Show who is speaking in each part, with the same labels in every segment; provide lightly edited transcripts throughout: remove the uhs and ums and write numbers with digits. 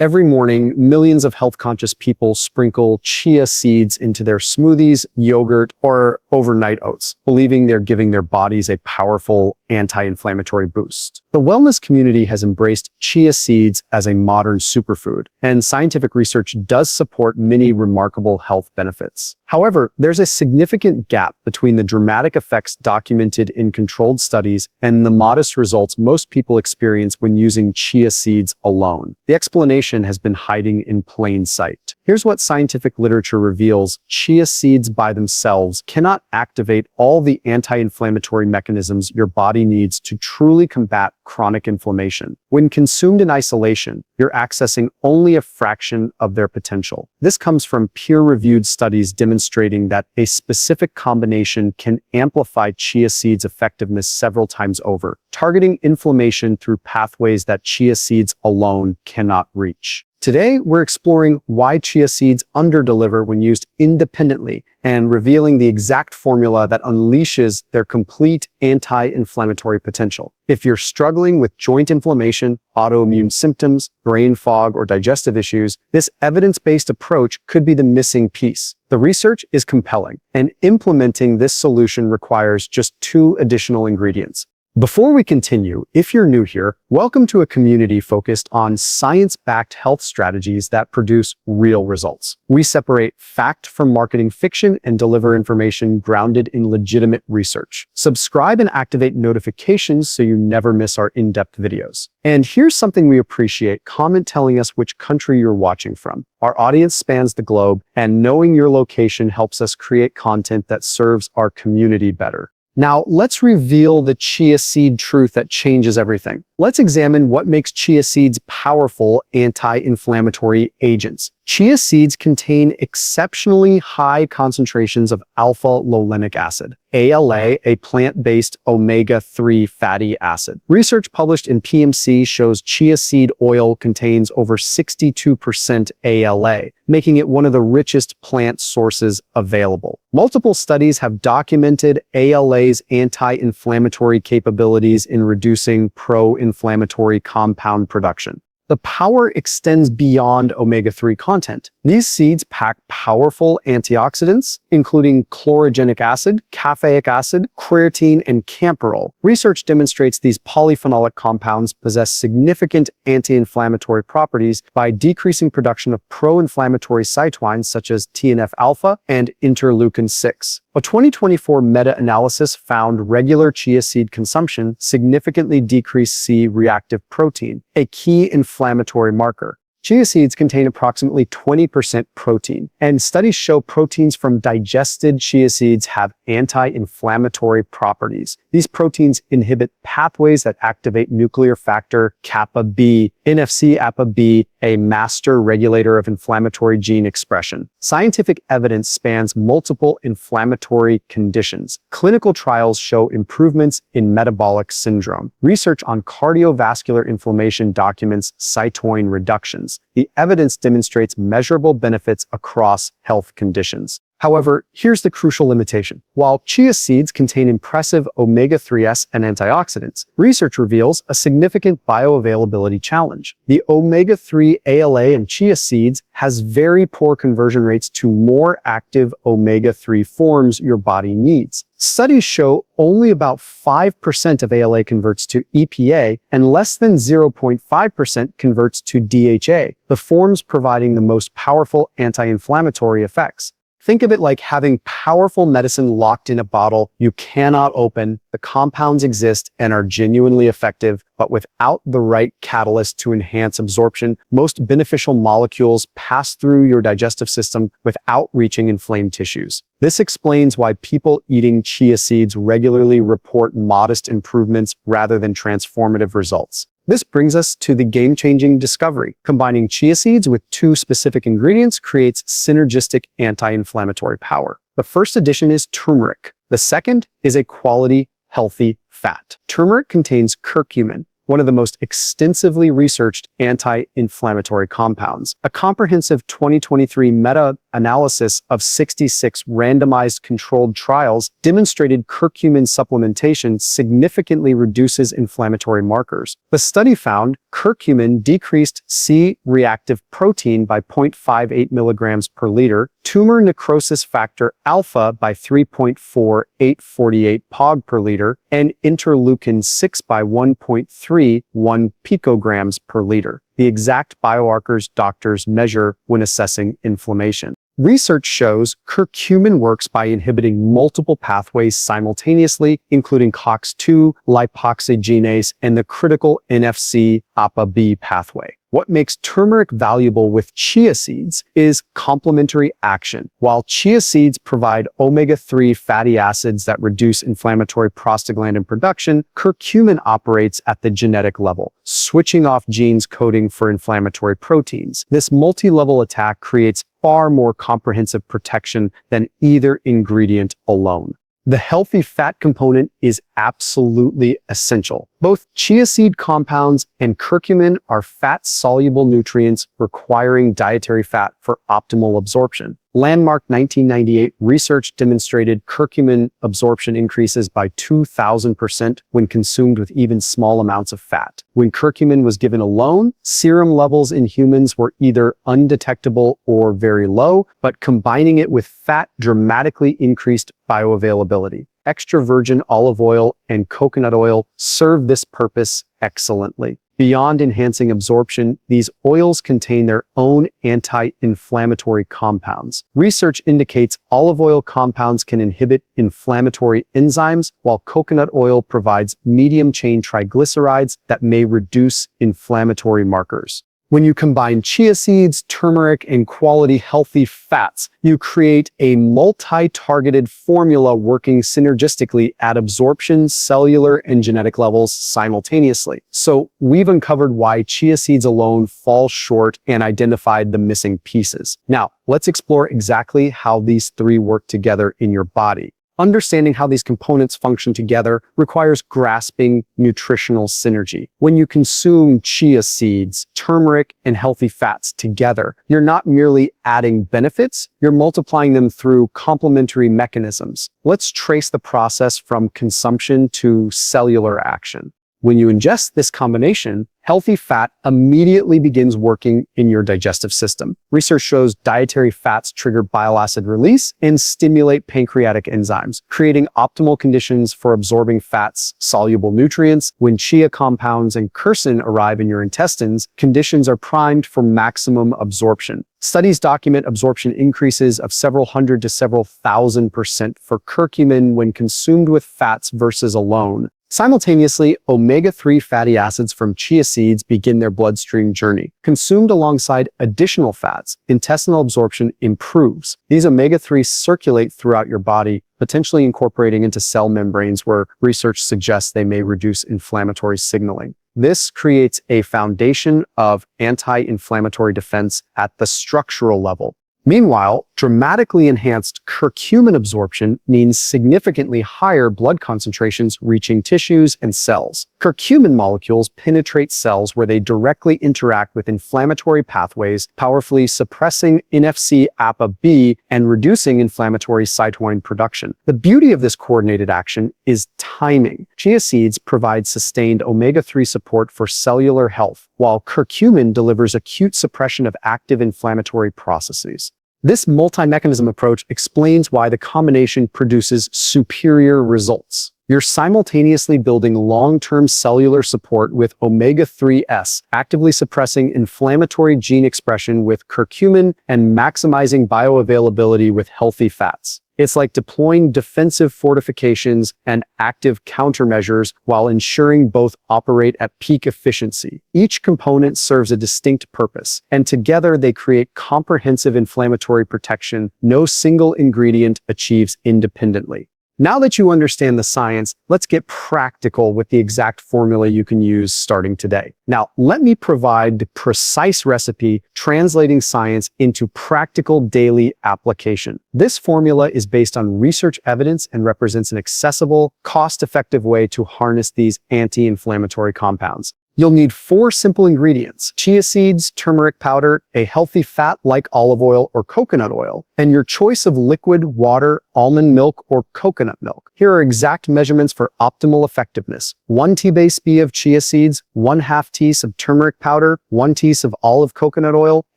Speaker 1: Every morning, millions of health-conscious people sprinkle chia seeds into their smoothies, yogurt, or overnight oats, believing they're giving their bodies a powerful anti-inflammatory boost. The wellness community has embraced chia seeds as a modern superfood, and scientific research does support many remarkable health benefits. However, there's a significant gap between the dramatic effects documented in controlled studies and the modest results most people experience when using chia seeds alone. The explanation has been hiding in plain sight. Here's what scientific literature reveals: chia seeds by themselves cannot activate all the anti-inflammatory mechanisms your body needs to truly combat chronic inflammation. When consumed in isolation, you're accessing only a fraction of their potential. This comes from peer-reviewed studies demonstrating that a specific combination can amplify chia seeds' effectiveness several times over, targeting inflammation through pathways that chia seeds alone cannot reach. Today, we're exploring why chia seeds underdeliver when used independently and revealing the exact formula that unleashes their complete anti-inflammatory potential. If you're struggling with joint inflammation, autoimmune symptoms, brain fog, or digestive issues, this evidence-based approach could be the missing piece. The research is compelling, and implementing this solution requires just 2 additional ingredients. Before we continue, if you're new here, welcome to a community focused on science-backed health strategies that produce real results. We separate fact from marketing fiction and deliver information grounded in legitimate research. Subscribe and activate notifications so you never miss our in-depth videos. And here's something we appreciate: comment telling us which country you're watching from. Our audience spans the globe, and knowing your location helps us create content that serves our community better. Now, let's reveal the chia seed truth that changes everything. Let's examine what makes chia seeds powerful anti-inflammatory agents. Chia seeds contain exceptionally high concentrations of alpha-linolenic acid, ALA, a plant-based omega-3 fatty acid. Research published in PMC shows chia seed oil contains over 62% ALA, making it one of the richest plant sources available. Multiple studies have documented ALA's anti-inflammatory capabilities in reducing pro-inflammatory compound production. The power extends beyond omega-3 content. These seeds pack powerful antioxidants, including chlorogenic acid, caffeic acid, creatine, and camphorol. Research demonstrates these polyphenolic compounds possess significant anti-inflammatory properties by decreasing production of pro-inflammatory cytokines such as TNF-alpha and interleukin-6. A 2024 meta-analysis found regular chia seed consumption significantly decreased C-reactive protein, a key inflammatory marker. Chia seeds contain approximately 20% protein, and studies show proteins from digested chia seeds have anti-inflammatory properties. These proteins inhibit pathways that activate nuclear factor kappa B, NF-kappa B, a master regulator of inflammatory gene expression. Scientific evidence spans multiple inflammatory conditions. Clinical trials show improvements in metabolic syndrome. Research on cardiovascular inflammation documents cytokine reductions. The evidence demonstrates measurable benefits across health conditions. However, here's the crucial limitation. While chia seeds contain impressive omega-3s and antioxidants, research reveals a significant bioavailability challenge. The omega-3 ALA in chia seeds has very poor conversion rates to more active omega-3 forms your body needs. Studies show only about 5% of ALA converts to EPA and less than 0.5% converts to DHA, the forms providing the most powerful anti-inflammatory effects. Think of it like having powerful medicine locked in a bottle you cannot open. The compounds exist and are genuinely effective, but without the right catalyst to enhance absorption, most beneficial molecules pass through your digestive system without reaching inflamed tissues. This explains why people eating chia seeds regularly report modest improvements rather than transformative results. This brings us to the game-changing discovery. Combining chia seeds with 2 specific ingredients creates synergistic anti-inflammatory power. The first addition is turmeric. The second is a quality, healthy fat. Turmeric contains curcumin, one of the most extensively researched anti-inflammatory compounds. A comprehensive 2023 meta-analysis of 66 randomized controlled trials demonstrated curcumin supplementation significantly reduces inflammatory markers. The study found curcumin decreased C-reactive protein by 0.58 milligrams per liter, tumor necrosis factor alpha by 3.4848 pog per liter, and interleukin-6 by 1.31 picograms per liter, the exact biomarkers doctors measure when assessing inflammation. Research shows curcumin works by inhibiting multiple pathways simultaneously, including COX-2, lipoxygenase, and the critical NF-kappa B pathway. What makes turmeric valuable with chia seeds is complementary action. While chia seeds provide omega-3 fatty acids that reduce inflammatory prostaglandin production, curcumin operates at the genetic level, switching off genes coding for inflammatory proteins. This multi-level attack creates far more comprehensive protection than either ingredient alone. The healthy fat component is absolutely essential. Both chia seed compounds and curcumin are fat-soluble nutrients requiring dietary fat for optimal absorption. Landmark 1998 research demonstrated curcumin absorption increases by 2,000% when consumed with even small amounts of fat. When curcumin was given alone, serum levels in humans were either undetectable or very low, but combining it with fat dramatically increased bioavailability. Extra virgin olive oil and coconut oil serve this purpose excellently. Beyond enhancing absorption, these oils contain their own anti-inflammatory compounds. Research indicates olive oil compounds can inhibit inflammatory enzymes, while coconut oil provides medium-chain triglycerides that may reduce inflammatory markers. When you combine chia seeds, turmeric, and quality healthy fats, you create a multi-targeted formula working synergistically at absorption, cellular, and genetic levels simultaneously. So we've uncovered why chia seeds alone fall short and identified the missing pieces. Now, let's explore exactly how these three work together in your body. Understanding how these components function together requires grasping nutritional synergy. When you consume chia seeds, turmeric, and healthy fats together, you're not merely adding benefits, you're multiplying them through complementary mechanisms. Let's trace the process from consumption to cellular action. When you ingest this combination, healthy fat immediately begins working in your digestive system. Research shows dietary fats trigger bile acid release and stimulate pancreatic enzymes, creating optimal conditions for absorbing fats, soluble nutrients. When chia compounds and curcumin arrive in your intestines, conditions are primed for maximum absorption. Studies document absorption increases of several hundred to several thousand% for curcumin when consumed with fats versus alone. Simultaneously, omega-3 fatty acids from chia seeds begin their bloodstream journey. Consumed alongside additional fats, intestinal absorption improves. These omega-3s circulate throughout your body, potentially incorporating into cell membranes where research suggests they may reduce inflammatory signaling. This creates a foundation of anti-inflammatory defense at the structural level. Meanwhile, dramatically enhanced curcumin absorption means significantly higher blood concentrations reaching tissues and cells. Curcumin molecules penetrate cells where they directly interact with inflammatory pathways, powerfully suppressing NF-kappa B and reducing inflammatory cytokine production. The beauty of this coordinated action is timing. Chia seeds provide sustained omega-3 support for cellular health, while curcumin delivers acute suppression of active inflammatory processes. This multi-mechanism approach explains why the combination produces superior results. You're simultaneously building long-term cellular support with omega-3s, actively suppressing inflammatory gene expression with curcumin, and maximizing bioavailability with healthy fats. It's like deploying defensive fortifications and active countermeasures while ensuring both operate at peak efficiency. Each component serves a distinct purpose, and together they create comprehensive inflammatory protection no single ingredient achieves independently. Now that you understand the science, let's get practical with the exact formula you can use starting today. Now, let me provide the precise recipe translating science into practical daily application. This formula is based on research evidence and represents an accessible, cost-effective way to harness these anti-inflammatory compounds. You'll need 4 simple ingredients: chia seeds, turmeric powder, a healthy fat like olive oil or coconut oil, and your choice of liquid, water, almond milk, or coconut milk. Here are exact measurements for optimal effectiveness: 1 teaspoon of chia seeds, 1/2 teaspoon of turmeric powder, 1 teaspoon of olive coconut oil,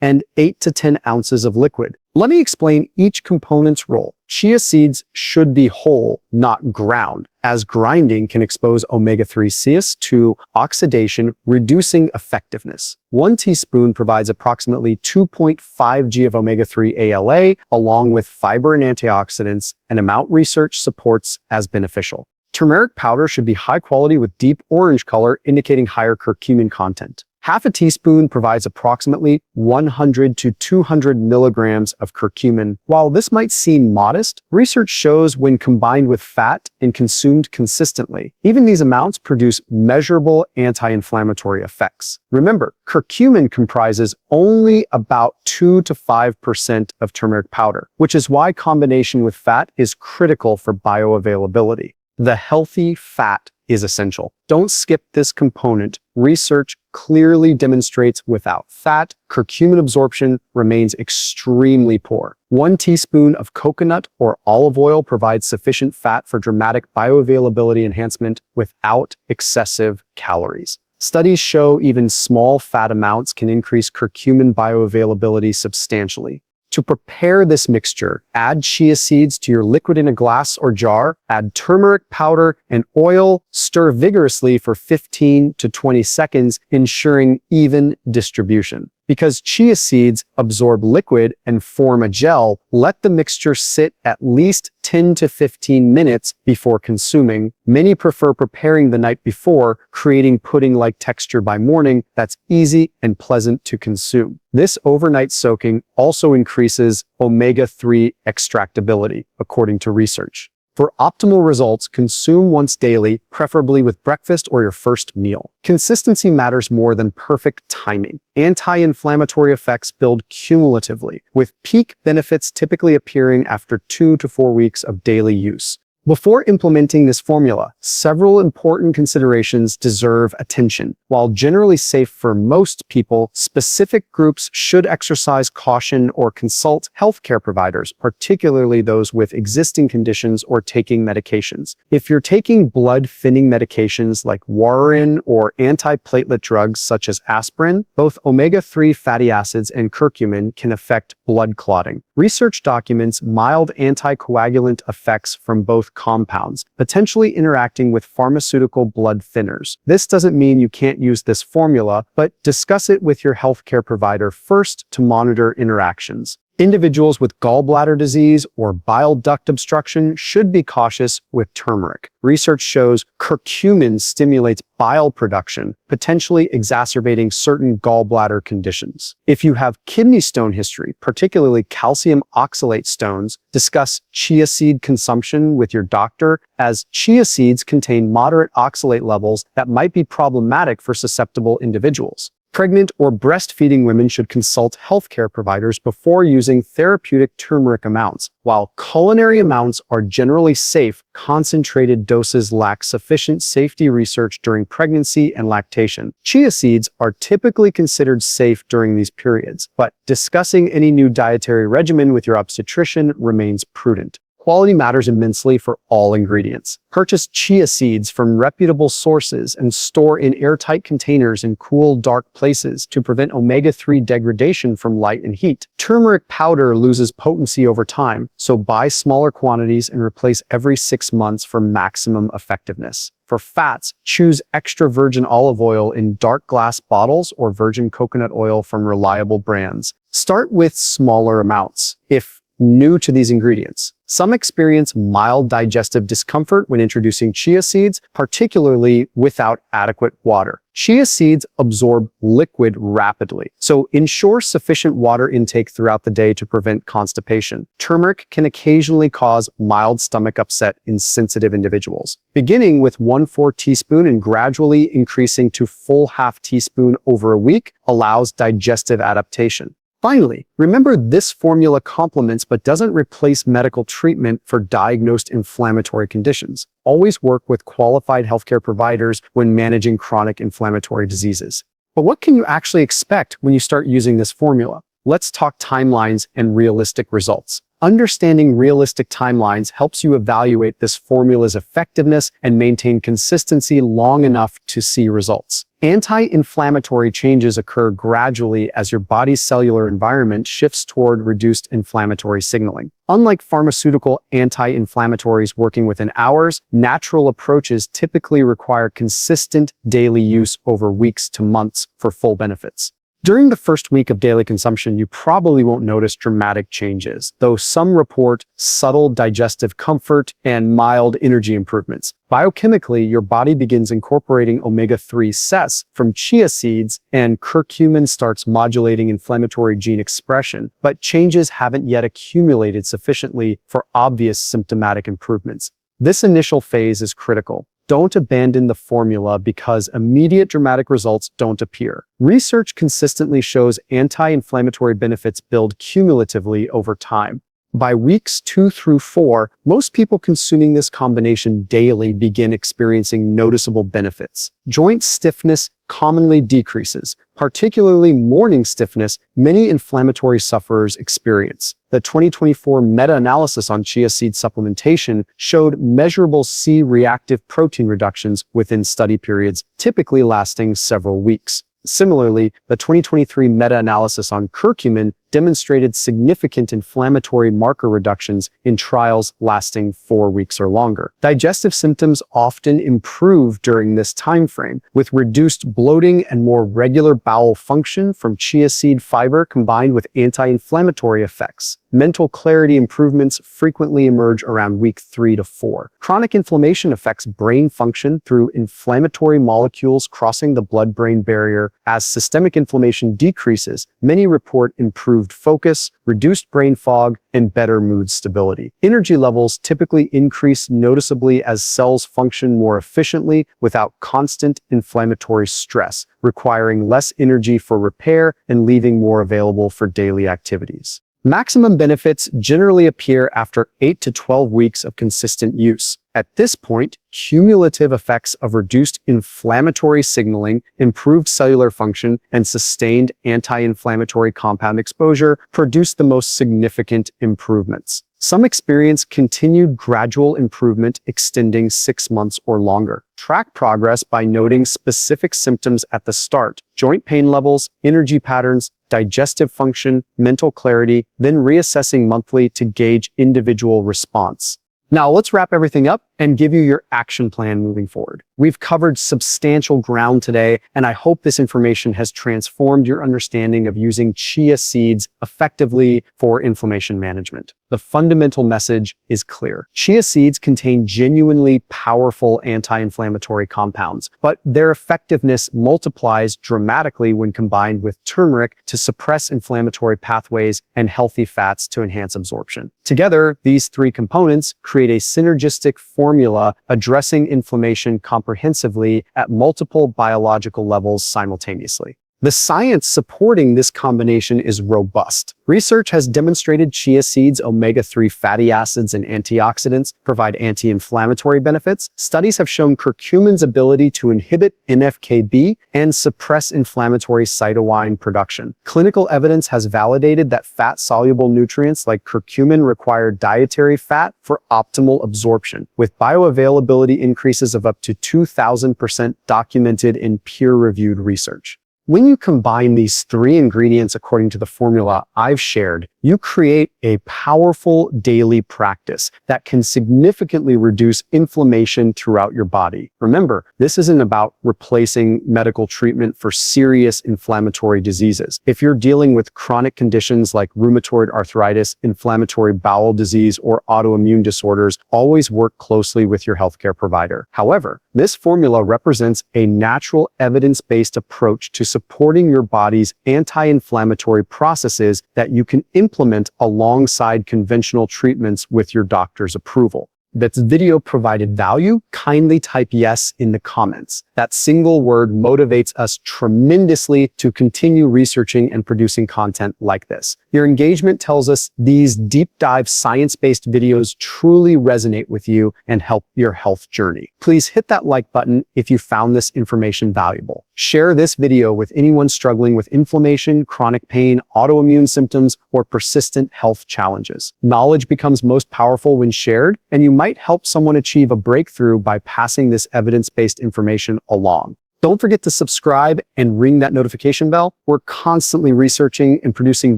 Speaker 1: and 8 to 10 ounces of liquid. Let me explain each component's role. Chia seeds should be whole, not ground, as grinding can expose omega-3 cis to oxidation, reducing effectiveness. 1 teaspoon provides approximately 2.5 g of omega-3 ALA, along with fiber and antioxidants, an amount research supports as beneficial. Turmeric powder should be high quality with deep orange color, indicating higher curcumin content. 1/2 teaspoon provides approximately 100 to 200 milligrams of curcumin. While this might seem modest, research shows when combined with fat and consumed consistently, even these amounts produce measurable anti-inflammatory effects. Remember, curcumin comprises only about 2 to 5% of turmeric powder, which is why combination with fat is critical for bioavailability. The healthy fat is essential. Don't skip this component. Research clearly demonstrates without fat, curcumin absorption remains extremely poor. 1 teaspoon of coconut or olive oil provides sufficient fat for dramatic bioavailability enhancement without excessive calories. Studies show even small fat amounts can increase curcumin bioavailability substantially. To prepare this mixture, add chia seeds to your liquid in a glass or jar, add turmeric powder and oil, stir vigorously for 15 to 20 seconds, ensuring even distribution. Because chia seeds absorb liquid and form a gel, let the mixture sit at least 10 to 15 minutes before consuming. Many prefer preparing the night before, creating pudding-like texture by morning that's easy and pleasant to consume. This overnight soaking also increases omega-3 extractability, according to research. For optimal results, consume once daily, preferably with breakfast or your first meal. Consistency matters more than perfect timing. Anti-inflammatory effects build cumulatively, with peak benefits typically appearing after 2 to 4 weeks of daily use. Before implementing this formula, several important considerations deserve attention. While generally safe for most people, specific groups should exercise caution or consult healthcare providers, particularly those with existing conditions or taking medications. If you're taking blood-thinning medications like warfarin or antiplatelet drugs such as aspirin, both omega-3 fatty acids and curcumin can affect blood clotting. Research documents mild anticoagulant effects from both compounds, potentially interacting with pharmaceutical blood thinners. This doesn't mean you can't use this formula, but discuss it with your healthcare provider first to monitor interactions. Individuals with gallbladder disease or bile duct obstruction should be cautious with turmeric. Research shows curcumin stimulates bile production, potentially exacerbating certain gallbladder conditions. If you have kidney stone history, particularly calcium oxalate stones, discuss chia seed consumption with your doctor, as chia seeds contain moderate oxalate levels that might be problematic for susceptible individuals. Pregnant or breastfeeding women should consult healthcare providers before using therapeutic turmeric amounts. While culinary amounts are generally safe, concentrated doses lack sufficient safety research during pregnancy and lactation. Chia seeds are typically considered safe during these periods, but discussing any new dietary regimen with your obstetrician remains prudent. Quality matters immensely for all ingredients. Purchase chia seeds from reputable sources and store in airtight containers in cool, dark places to prevent omega-3 degradation from light and heat. Turmeric powder loses potency over time, so buy smaller quantities and replace every 6 months for maximum effectiveness. For fats, choose extra virgin olive oil in dark glass bottles or virgin coconut oil from reliable brands. Start with smaller amounts if new to these ingredients. Some experience mild digestive discomfort when introducing chia seeds, particularly without adequate water. Chia seeds absorb liquid rapidly, so ensure sufficient water intake throughout the day to prevent constipation. Turmeric can occasionally cause mild stomach upset in sensitive individuals. Beginning with 1/4 teaspoon and gradually increasing to full 1/2 teaspoon over a week allows digestive adaptation. Finally, remember this formula complements but doesn't replace medical treatment for diagnosed inflammatory conditions. Always work with qualified healthcare providers when managing chronic inflammatory diseases. But what can you actually expect when you start using this formula? Let's talk timelines and realistic results. Understanding realistic timelines helps you evaluate this formula's effectiveness and maintain consistency long enough to see results. Anti-inflammatory changes occur gradually as your body's cellular environment shifts toward reduced inflammatory signaling. Unlike pharmaceutical anti-inflammatories working within hours, natural approaches typically require consistent daily use over weeks to months for full benefits. During the first week of daily consumption, you probably won't notice dramatic changes, though some report subtle digestive comfort and mild energy improvements. Biochemically, your body begins incorporating omega-3 CES from chia seeds, and curcumin starts modulating inflammatory gene expression, but changes haven't yet accumulated sufficiently for obvious symptomatic improvements. This initial phase is critical. Don't abandon the formula because immediate dramatic results don't appear. Research consistently shows anti-inflammatory benefits build cumulatively over time. By weeks 2 through 4, most people consuming this combination daily begin experiencing noticeable benefits. Joint stiffness commonly decreases, particularly morning stiffness many inflammatory sufferers experience. The 2024 meta-analysis on chia seed supplementation showed measurable C-reactive protein reductions within study periods, typically lasting several weeks. Similarly, the 2023 meta-analysis on curcumin demonstrated significant inflammatory marker reductions in trials lasting 4 weeks or longer. Digestive symptoms often improve during this time frame, with reduced bloating and more regular bowel function from chia seed fiber combined with anti-inflammatory effects. Mental clarity improvements frequently emerge around week 3 to 4. Chronic inflammation affects brain function through inflammatory molecules crossing the blood-brain barrier. As systemic inflammation decreases, many report improved focus, reduced brain fog, and better mood stability. Energy levels typically increase noticeably as cells function more efficiently without constant inflammatory stress, requiring less energy for repair and leaving more available for daily activities. Maximum benefits generally appear after 8 to 12 weeks of consistent use. At this point, cumulative effects of reduced inflammatory signaling, improved cellular function, and sustained anti-inflammatory compound exposure produce the most significant improvements. Some experience continued gradual improvement extending 6 months or longer. Track progress by noting specific symptoms at the start: joint pain levels, energy patterns, digestive function, mental clarity, then reassessing monthly to gauge individual response. Now let's wrap everything up and give you your action plan moving forward. We've covered substantial ground today, and I hope this information has transformed your understanding of using chia seeds effectively for inflammation management. The fundamental message is clear. Chia seeds contain genuinely powerful anti-inflammatory compounds, but their effectiveness multiplies dramatically when combined with turmeric to suppress inflammatory pathways and healthy fats to enhance absorption. Together, these three components create a synergistic formula addressing inflammation comprehensively at multiple biological levels simultaneously. The science supporting this combination is robust. Research has demonstrated chia seeds' omega-3 fatty acids and antioxidants provide anti-inflammatory benefits. Studies have shown curcumin's ability to inhibit NF-kappa B and suppress inflammatory cytokine production. Clinical evidence has validated that fat-soluble nutrients like curcumin require dietary fat for optimal absorption, with bioavailability increases of up to 2,000% documented in peer-reviewed research. When you combine these three ingredients according to the formula I've shared, you create a powerful daily practice that can significantly reduce inflammation throughout your body. Remember, this isn't about replacing medical treatment for serious inflammatory diseases. If you're dealing with chronic conditions like rheumatoid arthritis, inflammatory bowel disease, or autoimmune disorders, always work closely with your healthcare provider. However, this formula represents a natural evidence-based approach to supporting your body's anti-inflammatory processes that you can implement alongside conventional treatments with your doctor's approval. this video provided value, kindly type yes in the comments. That single word motivates us tremendously to continue researching and producing content like this. Your engagement tells us these deep dive science-based videos truly resonate with you and help your health journey. Please hit that like button if you found this information valuable. Share this video with anyone struggling with inflammation, chronic pain, autoimmune symptoms, or persistent health challenges. Knowledge becomes most powerful when shared, and you might help someone achieve a breakthrough by passing this evidence-based information along. Don't forget to subscribe and ring that notification bell. We're constantly researching and producing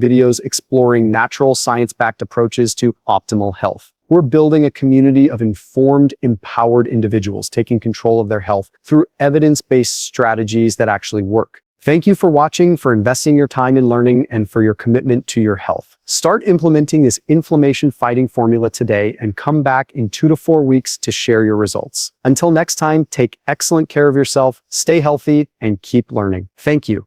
Speaker 1: videos exploring natural science-backed approaches to optimal health. We're building a community of informed, empowered individuals taking control of their health through evidence-based strategies that actually work. Thank you for watching, for investing your time in learning, and for your commitment to your health. Start implementing this inflammation-fighting formula today and come back in 2 to 4 weeks to share your results. Until next time, take excellent care of yourself, stay healthy, and keep learning. Thank you.